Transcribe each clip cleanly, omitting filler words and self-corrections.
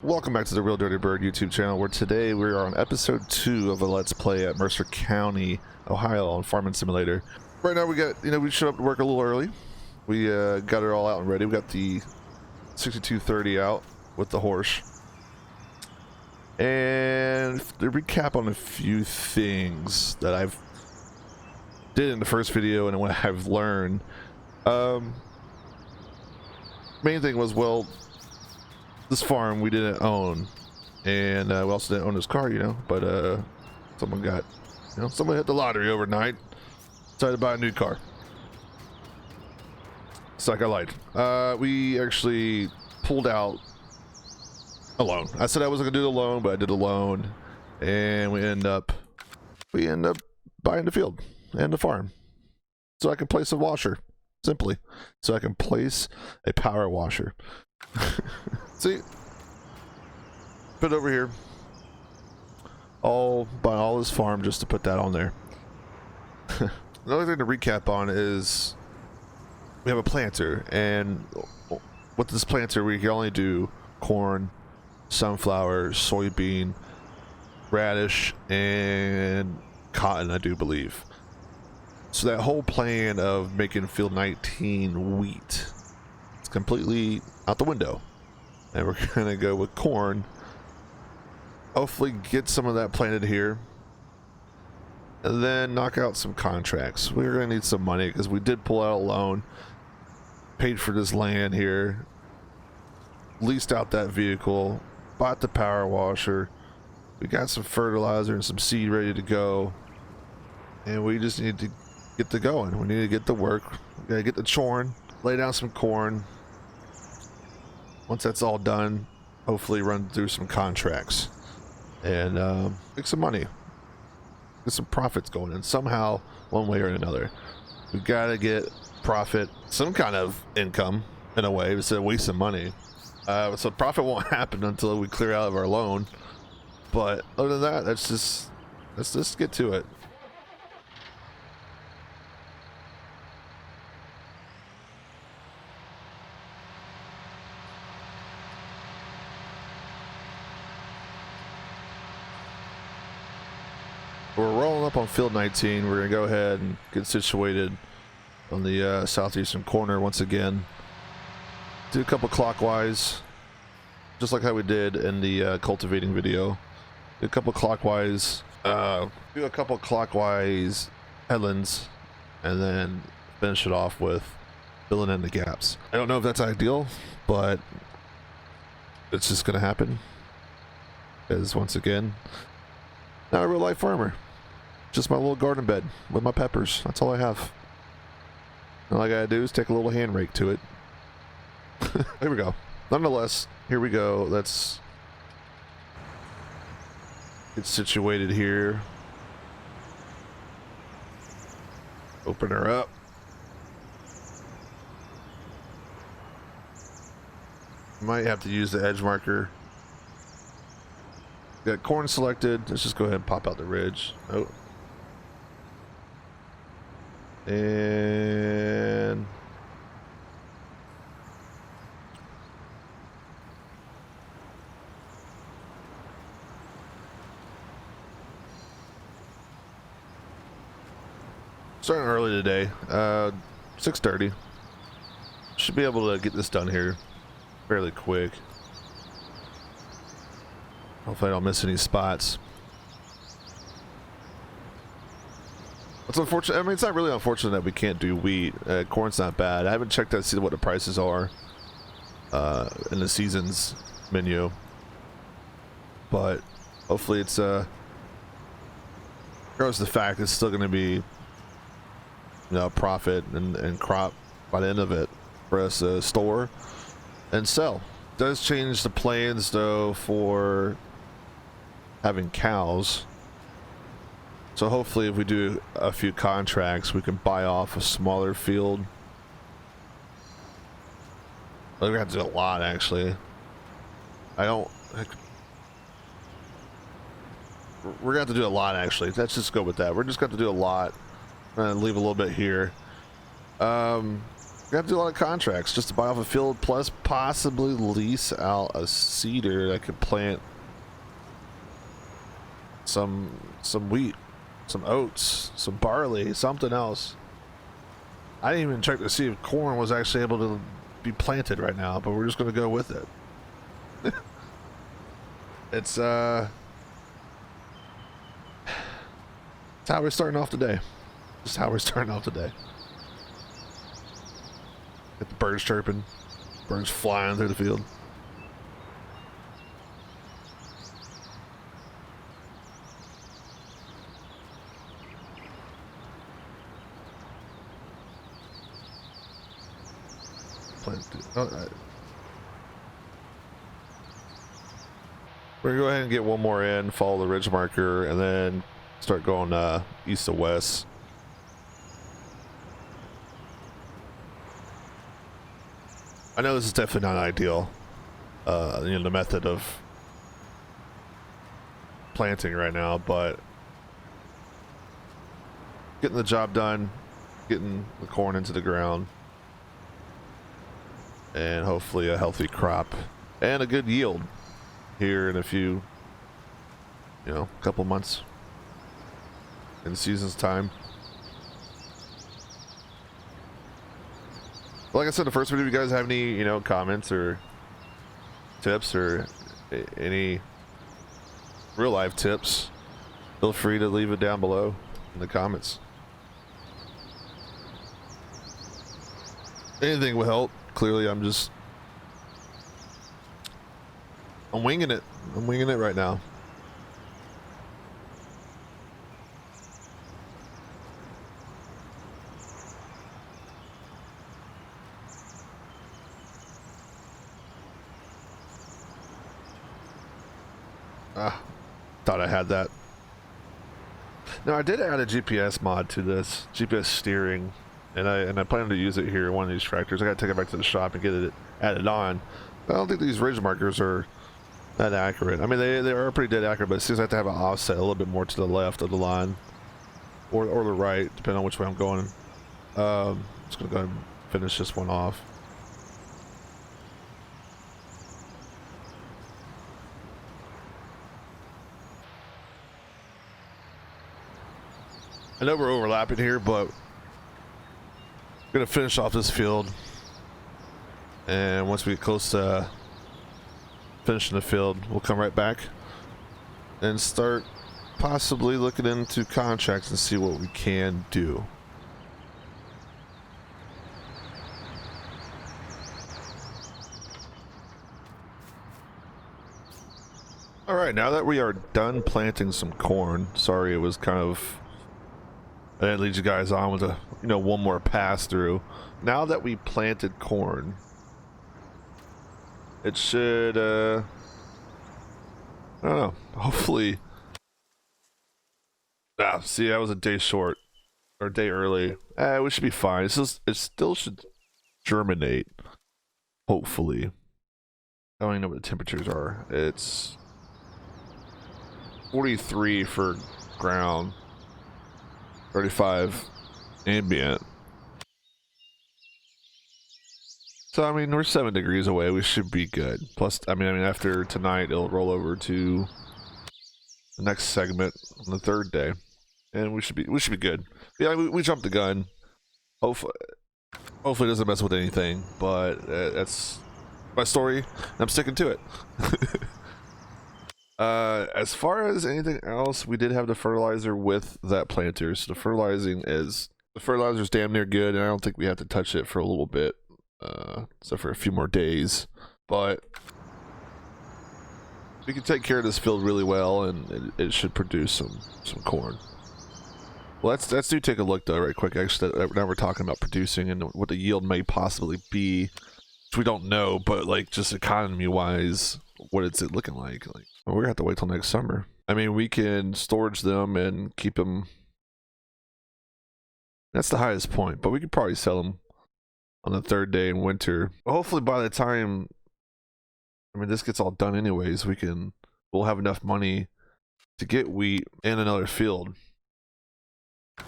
Welcome back to the Real Dirty Bird YouTube channel, where today we are on episode 2 of a Let's Play at Mercer County, Ohio on Farming Simulator. Right now we got, we showed up to work a little early. We got it all out and ready. We got the 6230 out with the horse. And to recap on a few things that I've did in the first video and what I've learned. Main thing was, well, this farm we didn't own, and we also didn't own this car, but someone got, someone hit the lottery overnight, decided to buy a new car. It's like I lied. We actually pulled out a loan. I said I wasn't gonna do the loan, but I did a loan, and we end up buying the field and the farm, so I can place a washer. Simply, so I can place a power washer. See, put it over here. Buy all this farm just to put that on there. Another thing to recap on is we have a planter, and with this planter we can only do corn, sunflower, soybean, radish, and cotton, I do believe. So that whole plan of making field 19 wheat is completely out the window, and we're gonna go with corn. Hopefully get some of that planted here, and then knock out some contracts. We're gonna need some money because we did pull out a loan, paid for this land here, leased out that vehicle, bought the power washer, we got some fertilizer and some seed ready to go, and we just need to get to going. We need to get to work. We gotta get to choring, lay down some corn. Once that's all done, hopefully run through some contracts and make some money, get some profits going, and somehow, one way or another, we gotta get profit, some kind of income in a way, instead of wasting money. So profit won't happen until we clear out of our loan. But other than that, let's just get to it. We're rolling up on field 19. We're gonna go ahead and get situated on the southeastern corner once again. Do a couple clockwise, just like how we did in the cultivating video. Do a couple clockwise, headlands, and then finish it off with filling in the gaps. I don't know if that's ideal, but it's just gonna happen. Because once again, not a real life farmer. Just my little garden bed with my peppers. That's all I have. All I gotta do is take a little hand rake to it. Here we go. Nonetheless, here we go. Let's get situated here. Open her up. Might have to use the edge marker. Got corn selected. Let's just go ahead and pop out the ridge. Oh. And starting early today, 6:30. Should be able to get this done here fairly quick. Hopefully I don't miss any spots. It's unfortunate. I mean, it's not really unfortunate that we can't do wheat. Corn's not bad. I haven't checked out to see what the prices are in the seasons menu, but hopefully it's regardless of the fact, it's still going to be profit and crop by the end of it for us to store and sell. It does change the plans though for having cows. So hopefully if we do a few contracts, we can buy off a smaller field. We're gonna have to do a lot, actually. We're gonna have to do a lot, actually. Let's just go with that. We're just gonna have to do a lot. I'm gonna leave a little bit here. Got to do a lot of contracts just to buy off a field, plus possibly lease out a seeder that could plant some wheat, some oats, some barley, something else. I didn't even check to see if corn was actually able to be planted right now, but we're just going to go with it. It's how we're starting off today. Just how we're starting off today. Get the birds chirping, birds flying through the field. We're gonna go ahead and get one more in, follow the ridge marker, and then start going east to west. I know this is definitely not ideal, the method of planting right now, but getting the job done, getting the corn into the ground, and hopefully a healthy crop and a good yield here in a few, couple months in the season's time. Like I said, the first video, if you guys have any, comments or tips or any real life tips, feel free to leave it down below in the comments. Anything will help. Clearly, I'm winging it. I'm winging it right now. Thought I had that. Now I did add a GPS mod to this, GPS steering, and I plan to use it here in one of these tractors. I gotta take it back to the shop and get it added on. I don't think these ridge markers are that accurate. I mean, they are pretty dead accurate, but it seems like to have an offset a little bit more to the left of the line, or the right, depending on which way I'm going. Just gonna go ahead and finish this one off. I know we're overlapping here, but I'm gonna finish off this field, and once we get close to finishing the field, we'll come right back and start possibly looking into contracts and see what we can do. All right, now that we are done planting some corn, sorry it was kind of, I didn't lead you guys on with one more pass through. Now that we planted corn, it should, I don't know, hopefully, see, that was a day short, or a day early. We should be fine. It still should germinate, hopefully. I don't even know what the temperatures are. It's 43 for ground, 35 ambient. So I mean, we're 7 degrees away. We should be good. Plus, I mean, after tonight, it'll roll over to the next segment on the 3rd day, and we should be good. Yeah, we jumped the gun. Hopefully it doesn't mess with anything. But that's my story, and I'm sticking to it. As far as anything else, we did have the fertilizer with that planter. So the fertilizer's damn near good, and I don't think we have to touch it for a little bit, except for a few more days. But we can take care of this field really well, and it should produce some corn. Well, let's take a look though, right quick. Actually, now we're talking about producing and what the yield may possibly be, which we don't know, but like just economy-wise, what is it looking like? Well, we're gonna have to wait till next summer. I mean, we can storage them and keep them. That's the highest point, but we could probably sell them on the 3rd day in winter. Hopefully, by the time, I mean, this gets all done anyways, we'll have enough money to get wheat and another field,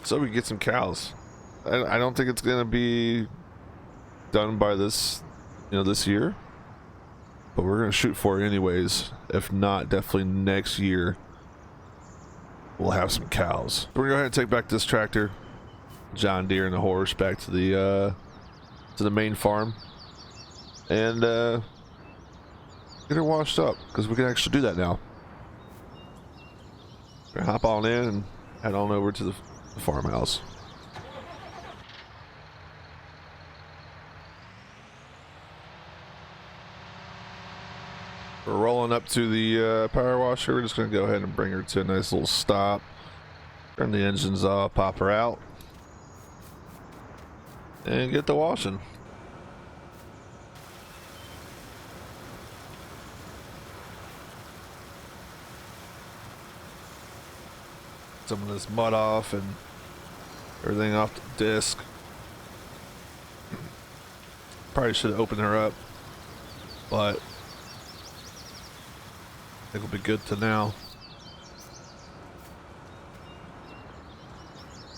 so we can get some cows. I don't think it's gonna be done by this, this year. But we're gonna shoot for it anyways. If not, definitely next year we'll have some cows. We're gonna go ahead and take back this tractor, John Deere and the horse, back to the main farm, and get her washed up because we can actually do that now. We're gonna hop on in and head on over to the farmhouse. We're rolling up to the power washer. We're just going to go ahead and bring her to a nice little stop. Turn the engines off, pop her out, and get the washing. Some of this mud off and everything off the disc. Probably should have opened her up, but I think we'll be good to now.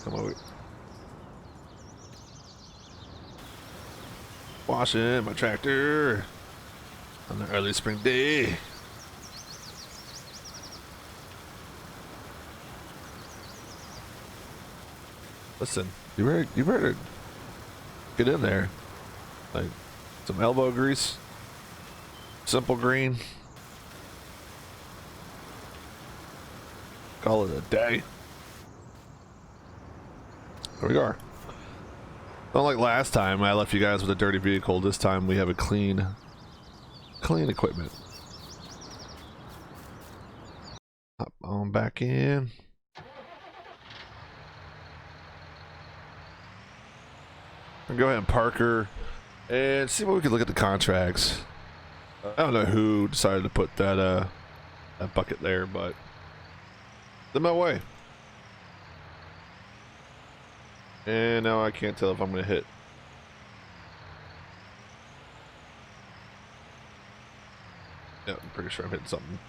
Come over. Washing my tractor on the early spring day. Listen, you better get in there. Like some elbow grease, simple green. Call it a day. There we are. Unlike last time, I left you guys with a dirty vehicle. This time we have a clean equipment. Hop on back in. I'll go ahead and park her and see what we can look at the contracts. I don't know who decided to put that bucket there, but in my way. And now I can't tell if I'm gonna hit. Yeah, I'm pretty sure I'm hitting something.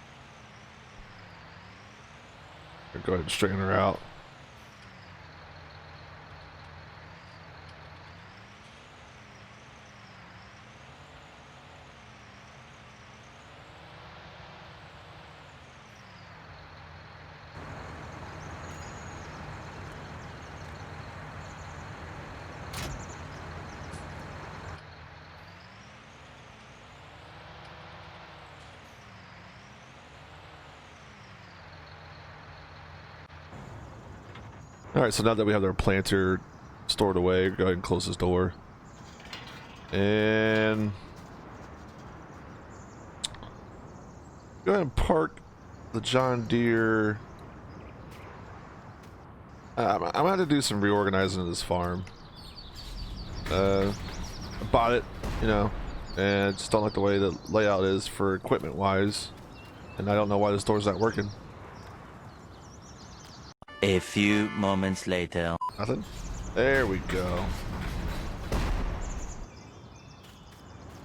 I'll go ahead and straighten her out. Alright, so now that we have our planter stored away, go ahead and close this door. And go ahead and park the John Deere. I'm gonna have to do some reorganizing of this farm. I bought it, and just don't like the way the layout is for equipment wise. And I don't know why this door's not working. A few moments later. Nothing? There we go.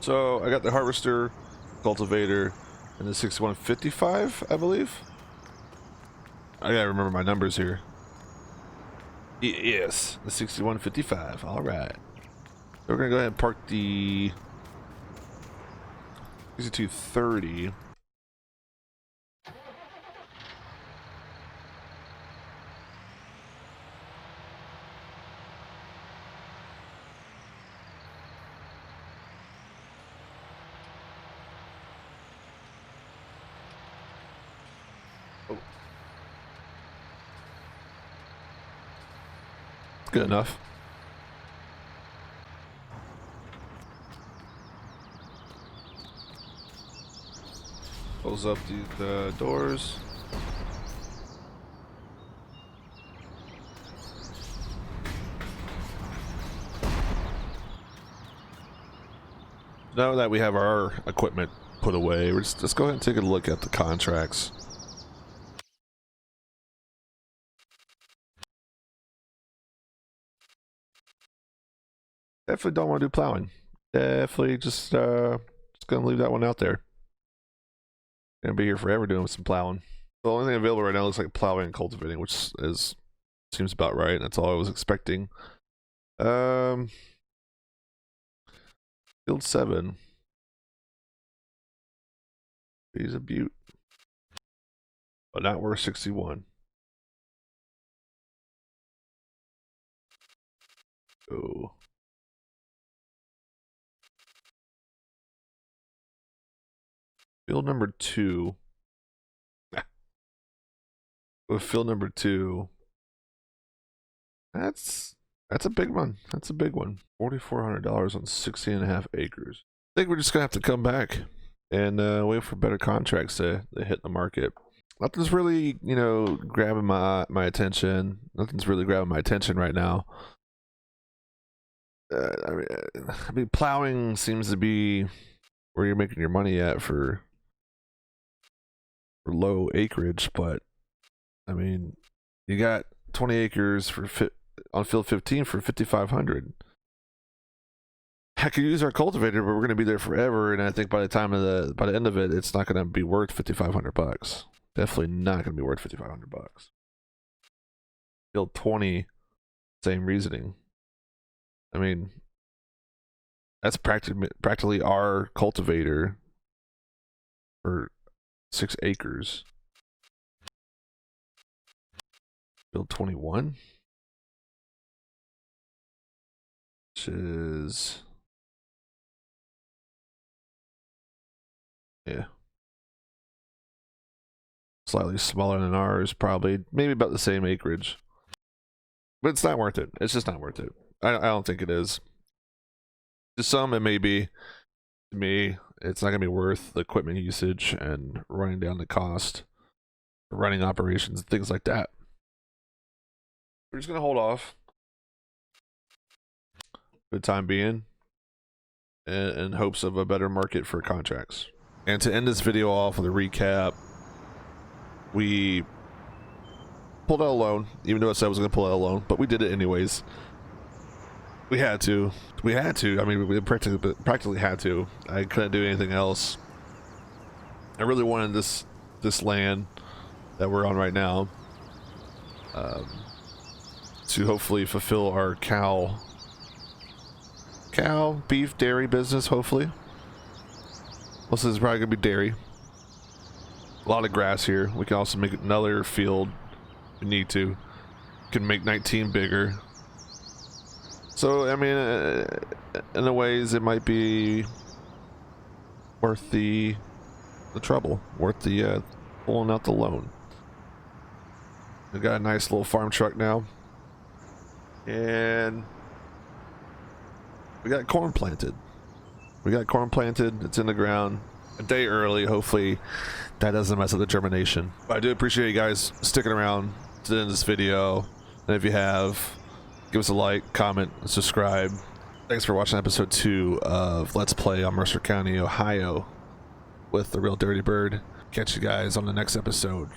So I got the harvester, cultivator, and the 6155, I believe. I gotta remember my numbers here. Yes, the 6155. All right. So we're gonna go ahead and park the 6230. Good enough. Close up the doors. Now that we have our equipment put away, let's go ahead and take a look at the contracts. Definitely don't want to do plowing. Definitely just gonna leave that one out there. Gonna be here forever doing some plowing. The only thing available right now looks like plowing and cultivating, which seems about right. That's all I was expecting. Field 7. He's a beaut. But not worth 61. Oh. Field number 2. With field number 2. That's a big one. That's a big one. $4,400 on 16.5 acres. I think we're just gonna have to come back and wait for better contracts to hit the market. Nothing's really, you know, grabbing my attention. Nothing's really grabbing my attention right now. I mean, plowing seems to be where you're making your money at for low acreage, but I mean, you got 20 acres on field 15 for 5,500. I could use our cultivator, but we're going to be there forever, and I think by the end of it, it's not going to be worth 5,500 bucks. Definitely not going to be worth 5,500 bucks. Field 20, same reasoning. I mean, that's practically our cultivator for 6 acres. Field 21, which is, yeah, slightly smaller than ours, probably, maybe about the same acreage, but it's not worth it. It's just not worth it. I don't think it is. To some, it may be. To me, it's not gonna be worth the equipment usage and running down the cost, running operations, and things like that. We're just gonna hold off for the time being in hopes of a better market for contracts. And to end this video off with a recap, we pulled out a loan, even though I said I was gonna pull out a loan, but we did it anyways. We had to. I mean, we practically had to. I couldn't do anything else. I really wanted this land that we're on right now to hopefully fulfill our cow, beef, dairy business, hopefully. Most of this is probably going to be dairy. A lot of grass here. We can also make another field if we need to. We can make 19 bigger. So, I mean, in a ways, it might be worth the trouble, worth the pulling out the loan. We got a nice little farm truck now. And we got corn planted. It's in the ground a day early. Hopefully that doesn't mess up the germination. But I do appreciate you guys sticking around to the end of this video. And if you have, give us a like, comment, and subscribe. Thanks for watching episode 2 of Let's Play on Mercer County, Ohio with the Real Dirty Bird. Catch you guys on the next episode.